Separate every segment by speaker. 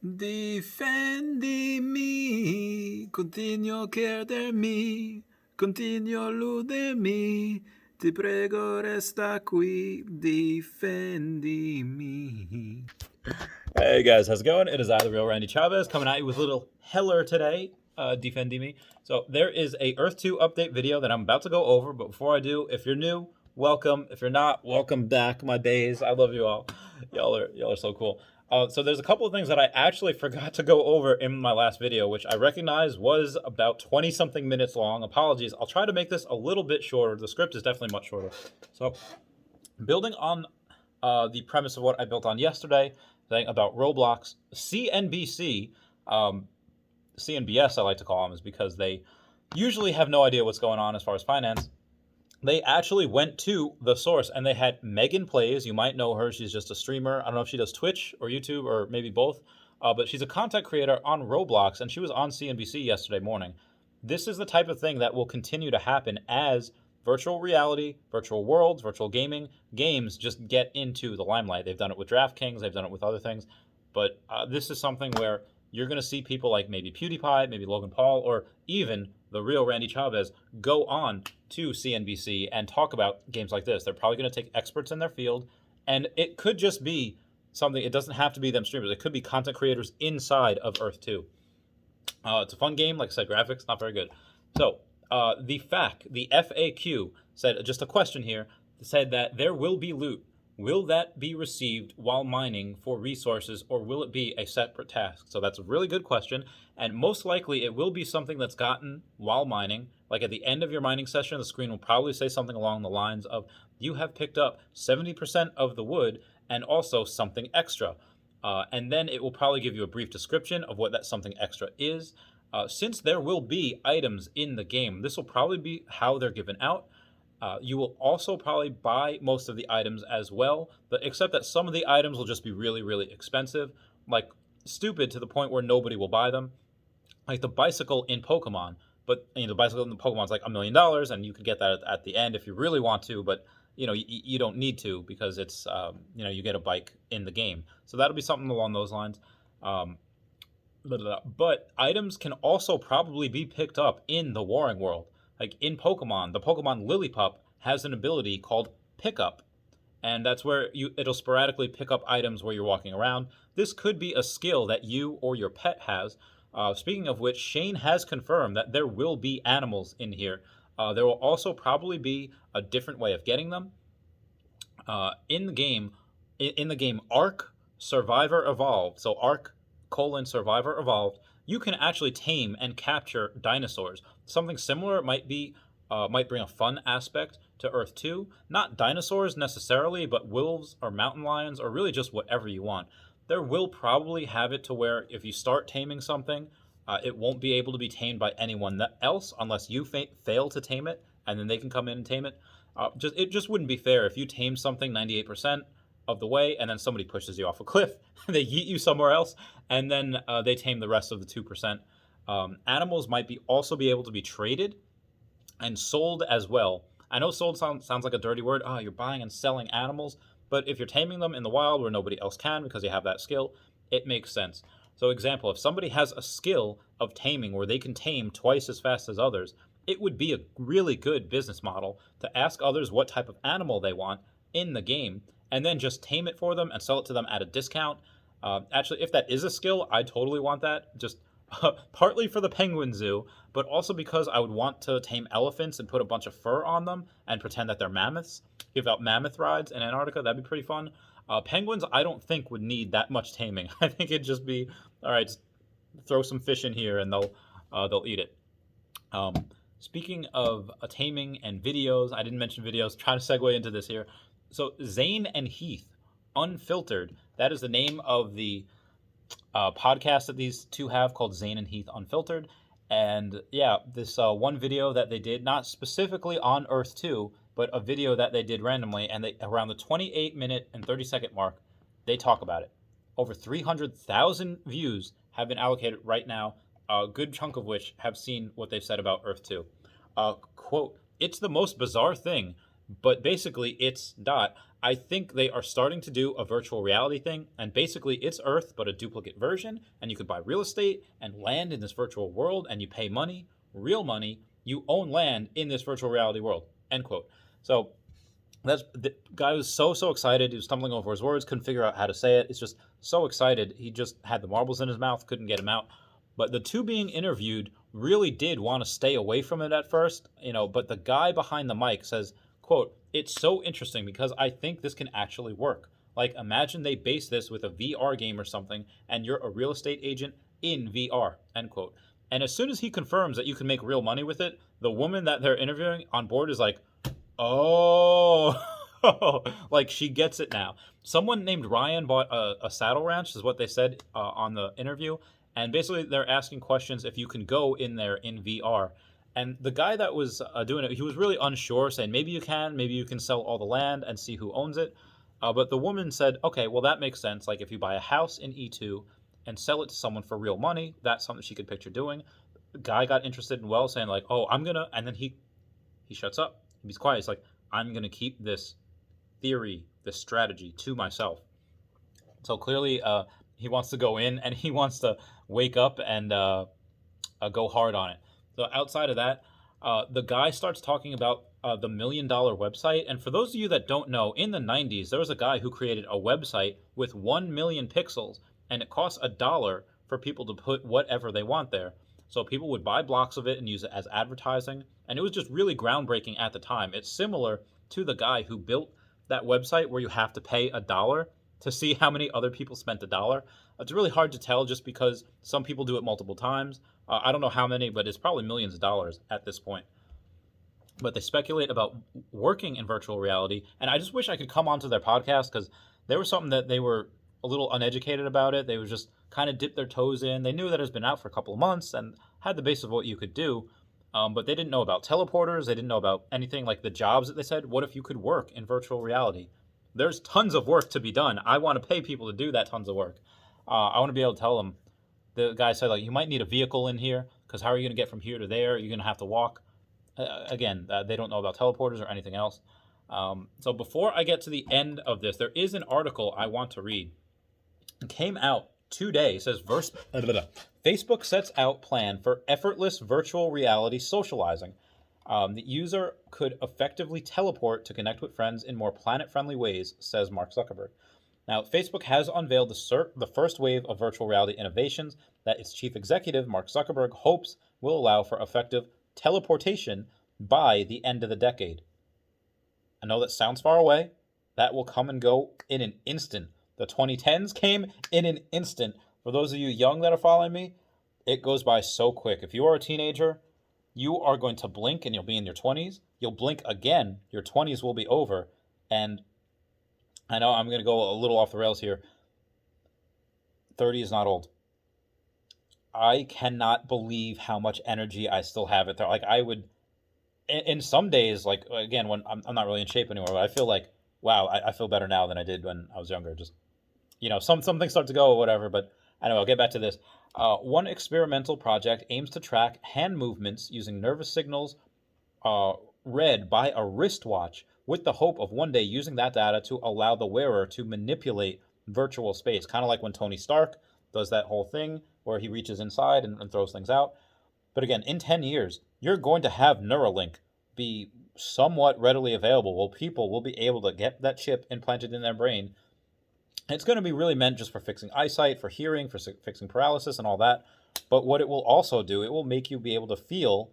Speaker 1: Difendimi, continuo a chiedermi, continuo a illudermi, ti prego resta qui, difendimi. Hey guys, how's it going? It is I, the real Randy Chavez, coming at you with a little heller today, defending me. So there is a Earth 2 update video that I'm about to go over, but before I do, if you're new, welcome. If you're not, welcome back, my bays. I love you all. Y'all are so cool. So there's a couple of things that I actually forgot to go over in my last video, which I recognize was about 20-something minutes long. Apologies. I'll try to make this a little bit shorter. The script is definitely much shorter. So building on the premise of what I built on yesterday, thing about Roblox, CNBC, CNBS I like to call them, is because they usually have no idea what's going on as far as finance. They actually went to the source and they had Megan Plays. You might know her. She's just a streamer. I don't know if she does Twitch or YouTube or maybe both, but she's a content creator on Roblox, and she was on CNBC yesterday morning. This is the type of thing that will continue to happen as virtual reality, virtual worlds, virtual gaming, games just get into the limelight. They've done it with DraftKings. They've done it with other things. But this is something where you're going to see people like maybe PewDiePie, maybe Logan Paul, or even the real Randy Chavez go on to CNBC and talk about games like this. They're probably going to take experts in their field, and it could just be something. It doesn't have to be them streamers. It could be content creators inside of Earth 2. It's a fun game. Like I said, graphics, not very good. So the FAQ said, just a question here, said that there will be loot. Will that be received while mining for resources, or will it be a separate task? So that's a really good question, and most likely it will be something that's gotten while mining. Like at the end of your mining session, the screen will probably say something along the lines of, you have picked up 70% of the wood and also something extra. And then it will probably give you a brief description of what that something extra is. Since there will be items in the game, this will probably be how they're given out. You will also probably buy most of the items as well, but except that some of the items will just be really, really expensive, like stupid to the point where nobody will buy them. Like the bicycle in Pokemon, but the bicycle in the Pokemon is like $1 million, and you could get that at the end if you really want to, but you don't need to because it's you get a bike in the game. So that'll be something along those lines. But items can also probably be picked up in the Warring World. Like in Pokemon, the Pokemon Lillipup has an ability called Pickup, and that's where it'll sporadically pick up items where you're walking around. This could be a skill that you or your pet has. Speaking of which, Shane has confirmed that there will be animals in here. There will also probably be a different way of getting them. In the game Ark Survivor Evolved, so Ark Survivor Evolved, you can actually tame and capture dinosaurs. Something similar might bring a fun aspect to Earth 2. Not dinosaurs necessarily, but wolves or mountain lions or really just whatever you want. There will probably have it to where if you start taming something, it won't be able to be tamed by anyone else unless you fail to tame it, and then they can come in and tame it. It just wouldn't be fair if you tame something 98% of the way and then somebody pushes you off a cliff, they yeet you somewhere else, and then they tame the rest of the 2%. Animals might also be able to be traded and sold as well. I know sold sounds like a dirty word. Oh, you're buying and selling animals. But if you're taming them in the wild where nobody else can because you have that skill, it makes sense. So example, if somebody has a skill of taming where they can tame twice as fast as others, it would be a really good business model to ask others what type of animal they want in the game and then just tame it for them and sell it to them at a discount. Actually, if that is a skill, I totally want that. Just partly for the penguin zoo, but also because I would want to tame elephants and put a bunch of fur on them and pretend that they're mammoths. Give out mammoth rides in Antarctica. That'd be pretty fun. Penguins, I don't think would need that much taming. I think it'd just be, all right, just throw some fish in here and they'll eat it. Speaking of taming and videos, I didn't mention videos. Trying to segue into this here. So Zane and Heath, Unfiltered. That is the name of the podcast that these two have called Zane and Heath Unfiltered. And yeah, this one video that they did, not specifically on Earth 2, but a video that they did randomly, and they around the 28-minute and 30-second mark, they talk about it. Over 300,000 views have been allocated right now, a good chunk of which have seen what they've said about Earth 2. Quote, "It's the most bizarre thing, but basically it's ... I think they are starting to do a virtual reality thing, and basically it's Earth, but a duplicate version, and you could buy real estate and land in this virtual world, and you pay money, real money, you own land in this virtual reality world, end quote. So that's the guy was so excited. He was stumbling over his words, couldn't figure out how to say it. It's just so excited. He just had the marbles in his mouth, couldn't get him out. But the two being interviewed really did want to stay away from it at first, but the guy behind the mic says, quote, "It's so interesting because I think this can actually work. Like, imagine they base this with a VR game or something, and you're a real estate agent in VR," end quote. And as soon as he confirms that you can make real money with it, the woman that they're interviewing on board is like, oh, like she gets it now. Someone named Ryan bought a saddle ranch, is what they said on the interview. And basically, they're asking questions if you can go in there in VR. And the guy that was doing it, he was really unsure, saying maybe you can sell all the land and see who owns it. But the woman said, okay, well, that makes sense. Like if you buy a house in E2 and sell it to someone for real money, that's something she could picture doing. The guy got interested in saying like, oh, I'm going to, and then he shuts up. He's quiet. He's like, I'm going to keep this theory, this strategy to myself. So clearly he wants to go in and he wants to wake up and go hard on it. So outside of that, the guy starts talking about the $1 million website. And for those of you that don't know, in the 90s, there was a guy who created a website with 1 million pixels, and it costs $1 for people to put whatever they want there. So people would buy blocks of it and use it as advertising. And it was just really groundbreaking at the time. It's similar to the guy who built that website where you have to pay $1 to see how many other people spent $1. It's really hard to tell just because some people do it multiple times. I don't know how many, but it's probably millions of dollars at this point. But they speculate about working in virtual reality. And I just wish I could come onto their podcast because there was something that they were a little uneducated about it. They would just kind of dip their toes in. They knew that it's been out for a couple of months and had the base of what you could do. But they didn't know about teleporters. They didn't know about anything like the jobs that they said. What if you could work in virtual reality? There's tons of work to be done. I want to pay people to do that tons of work. I want to be able to tell them. The guy said, like, you might need a vehicle in here because how are you going to get from here to there? You're going to have to walk. Again, they don't know about teleporters or anything else. So before I get to the end of this, there is an article I want to read. It came out today. It says, Facebook sets out plan for effortless virtual reality socializing. The user could effectively teleport to connect with friends in more planet-friendly ways, says Mark Zuckerberg. Now, Facebook has unveiled the first wave of virtual reality innovations that its chief executive, Mark Zuckerberg, hopes will allow for effective teleportation by the end of the decade. I know that sounds far away. That will come and go in an instant. The 2010s came in an instant. For those of you young that are following me, it goes by so quick. If you are a teenager, you are going to blink and you'll be in your 20s. You'll blink again, your 20s will be over. And I know I'm going to go a little off the rails here. 30 is not old. I cannot believe how much energy I still have it there. Like I would, in some days, like again, when I'm not really in shape anymore, but I feel like, wow, I feel better now than I did when I was younger. Just, some things start to go or whatever, but anyway, I'll get back to this. One experimental project aims to track hand movements using nervous signals read by a wristwatch with the hope of one day using that data to allow the wearer to manipulate virtual space. Kind of like when Tony Stark does that whole thing where he reaches inside and throws things out. But again, in 10 years, you're going to have Neuralink be somewhat readily available. Well, people will be able to get that chip implanted in their brain. It's going to be really meant just for fixing eyesight, for hearing, for fixing paralysis and all that. But what it will also do, it will make you be able to feel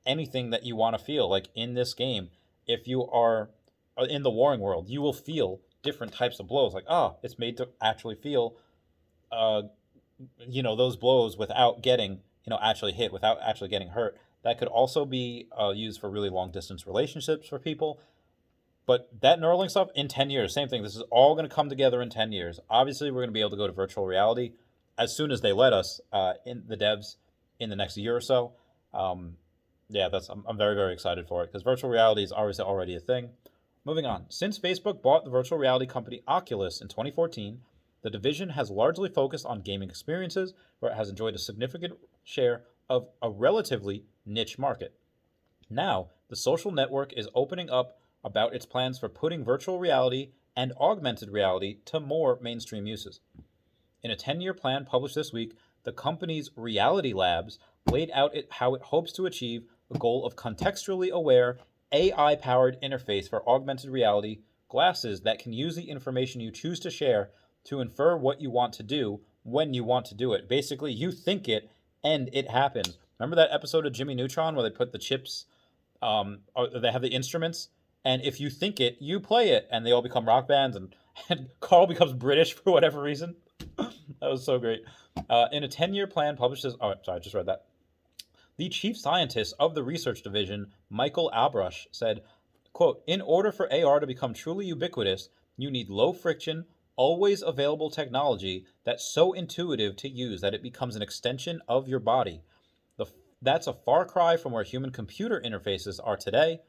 Speaker 1: anything that you want to feel. Like in this game, if you are in the warring world, you will feel different types of blows. Like, it's made to actually feel, those blows without getting, actually hit, without actually getting hurt. That could also be used for really long distance relationships for people. But that Neuralink stuff in 10 years, same thing. This is all going to come together in 10 years. Obviously, we're going to be able to go to virtual reality as soon as they let us in the devs in the next year or so. I'm very, very excited for it because virtual reality is obviously already a thing. Moving on. Since Facebook bought the virtual reality company Oculus in 2014, the division has largely focused on gaming experiences, where it has enjoyed a significant share of a relatively niche market. Now, the social network is opening up about its plans for putting virtual reality and augmented reality to more mainstream uses. In a 10-year plan published this week, the company's Reality Labs laid out how it hopes to achieve a goal of contextually aware, AI powered interface for augmented reality glasses that can use the information you choose to share to infer what you want to do when you want to do it. Basically, you think it and it happens. Remember that episode of Jimmy Neutron where they put the chips, or they have the instruments, and if you think it, you play it, and they all become rock bands, and Carl becomes British for whatever reason. That was so great. In a 10-year plan published this... Oh, sorry, I just read that. The chief scientist of the research division, Michael Albrush, said, quote, in order for AR to become truly ubiquitous, you need low-friction, always available technology that's so intuitive to use that it becomes an extension of your body. That's a far cry from where human-computer interfaces are today.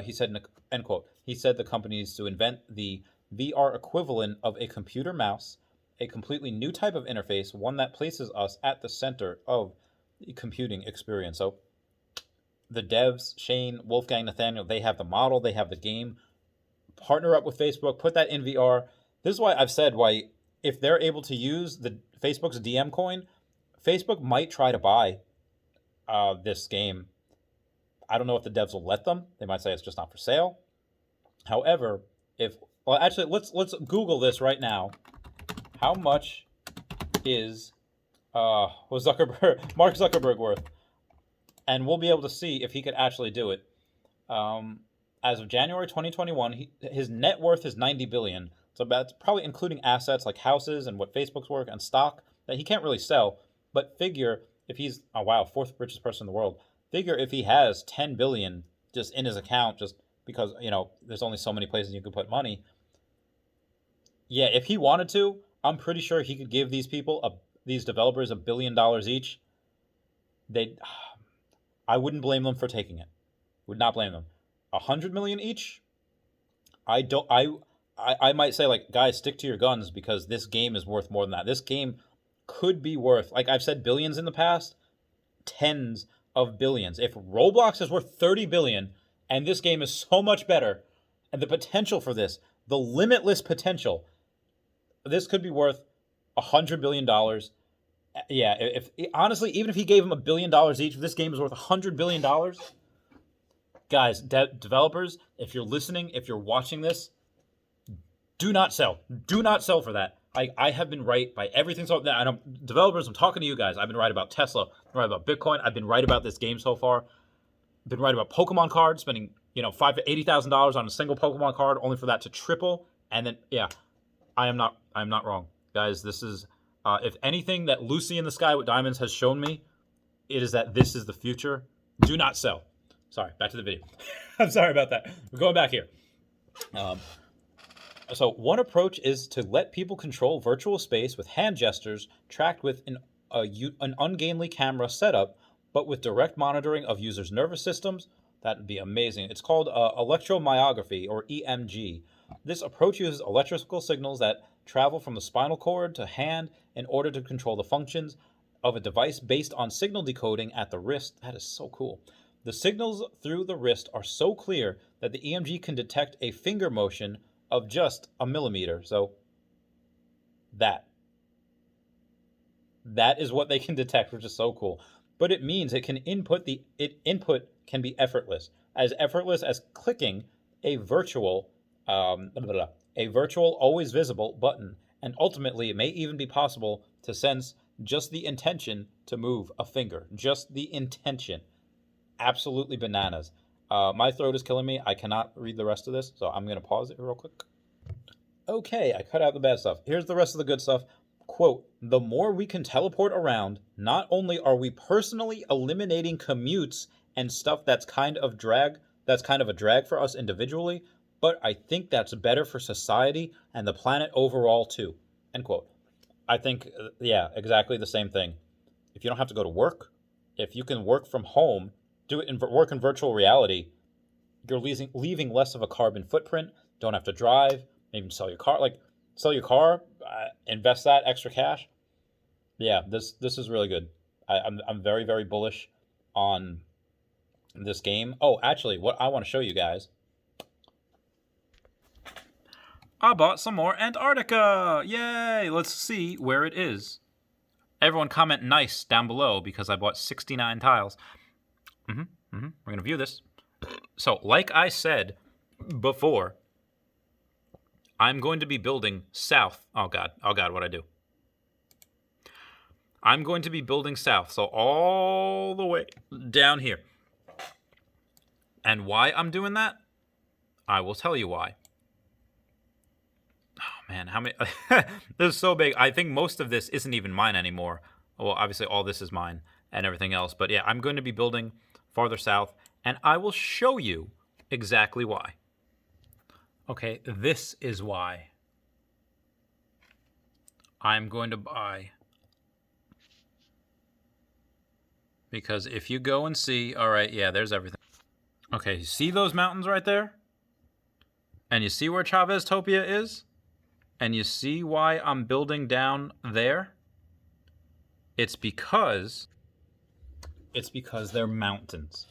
Speaker 1: He said, end quote. He said the company needs to invent the VR equivalent of a computer mouse, a completely new type of interface, one that places us at the center of the computing experience. So the devs, Shane, Wolfgang, Nathaniel, they have the model, they have the game. Partner up with Facebook, put that in VR. This is why I've said why if they're able to use the Facebook's DM coin, Facebook might try to buy this game. I don't know if the devs will let them. They might say it's just not for sale. However, let's Google this right now. How much is was Mark Zuckerberg worth? And we'll be able to see if he could actually do it. As of January 2021, his net worth is $90 billion. So that's probably including assets like houses and what Facebook's worth and stock that he can't really sell. But figure if he's, oh wow, fourth richest person in the world. Figure if he has 10 billion just in his account, just because, there's only so many places you could put money. Yeah, if he wanted to, I'm pretty sure he could give these developers $1 billion each. I wouldn't blame them for taking it. Would not blame them. 100 million each? I might say, like, guys, stick to your guns because this game is worth more than that. This game could be worth, like I've said billions in the past, tens of billions. If Roblox is worth 30 billion and this game is so much better, and the potential for this, the limitless potential, this could be worth $100 billion. Yeah, if honestly, even if he gave them $1 billion each, if this game is worth $100 billion, guys, developers, if you're listening, if you're watching this, do not sell. Do not sell for that. I have been right by everything. So I know developers, I'm talking to you guys. I've been right about Tesla. I've been right about Bitcoin. I've been right about this game so far. I've been right about Pokemon cards, spending $5,000 to $80,000 on a single Pokemon card, only for that to triple. And then I am not wrong, guys. This is if anything that Lucy in the Sky with Diamonds has shown me, it is that this is the future. Do not sell. Sorry, back to the video. I'm sorry about that. We're going back here. So one approach is to let people control virtual space with hand gestures tracked with an ungainly camera setup, but with direct monitoring of users' nervous systems. That would be amazing. It's called electromyography, or EMG. This approach uses electrical signals that travel from the spinal cord to hand in order to control the functions of a device based on signal decoding at the wrist. That is so cool. The signals through the wrist are so clear that the EMG can detect a finger motion of just a millimeter. So that is what they can detect, which is so cool. But it means it can input can be effortless as clicking a virtual always visible button, and ultimately it may even be possible to sense just the intention to move a finger, just the intention. Absolutely bananas. My throat is killing me. I cannot read the rest of this, so I'm going to pause it real quick. Okay, I cut out the bad stuff. Here's the rest of the good stuff. Quote, the more we can teleport around, not only are we personally eliminating commutes and stuff that's kind of a drag for us individually, but I think that's better for society and the planet overall too. End quote. I think, exactly the same thing. If you don't have to go to work, if you can work from home, work in virtual reality, you're leaving less of a carbon footprint. Don't have to drive. Maybe sell your car. Invest that extra cash. Yeah, this is really good. I'm very, very bullish on this game. Oh, actually, what I want to show you guys. I bought some more Antarctica. Yay! Let's see where it is. Everyone comment nice down below because I bought 69 tiles. We're going to view this. So, like I said before, I'm going to be building south. Oh, God, what'd I do? I'm going to be building south, so all the way down here. And why I'm doing that? I will tell you why. Oh, man, how many? This is so big. I think most of this isn't even mine anymore. Well, obviously, all this is mine and everything else. But yeah, I'm going to be building farther south, and I will show you exactly why. Okay, this is why. I'm going to buy. Because if you go and see, all right, yeah, there's everything. Okay, you see those mountains right there? And you see where Chavez Topia is? And you see why I'm building down there? It's because they're mountains.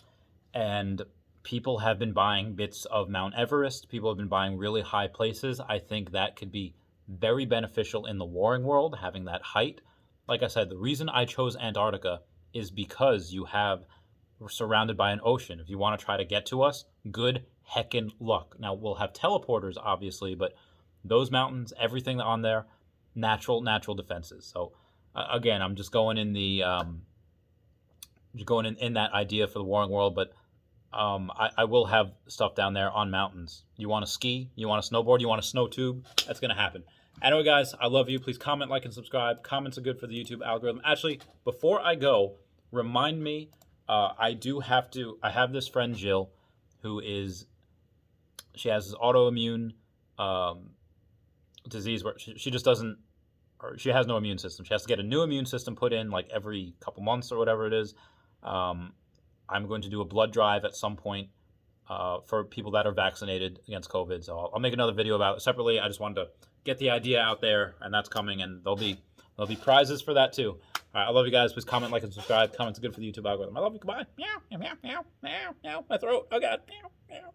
Speaker 1: And people have been buying bits of Mount Everest. People have been buying really high places. I think that could be very beneficial in the warring world, having that height. Like I said, the reason I chose Antarctica is because we're surrounded by an ocean. If you want to try to get to us, good heckin' luck. Now, we'll have teleporters, obviously, but those mountains, everything on there, natural defenses. So, again, I'm just going in the in that idea for the warring world, but I will have stuff down there on mountains. You want to ski? You want to snowboard? You want to snow tube? That's going to happen. Anyway, guys, I love you. Please comment, like, and subscribe. Comments are good for the YouTube algorithm. Actually, before I go, remind me, I have this friend, Jill, she has this autoimmune disease where she just doesn't, or she has no immune system. She has to get a new immune system put in like every couple months or whatever it is. I'm going to do a blood drive at some point for people that are vaccinated against COVID. So I'll make another video about it separately. I just wanted to get the idea out there, and that's coming, and there'll be prizes for that too. All right, I love you guys. Please comment, like, and subscribe. Comments are good for the YouTube algorithm. I love you. Goodbye. Meow, meow, meow, meow, meow, meow. My throat. Oh, God. Meow, meow.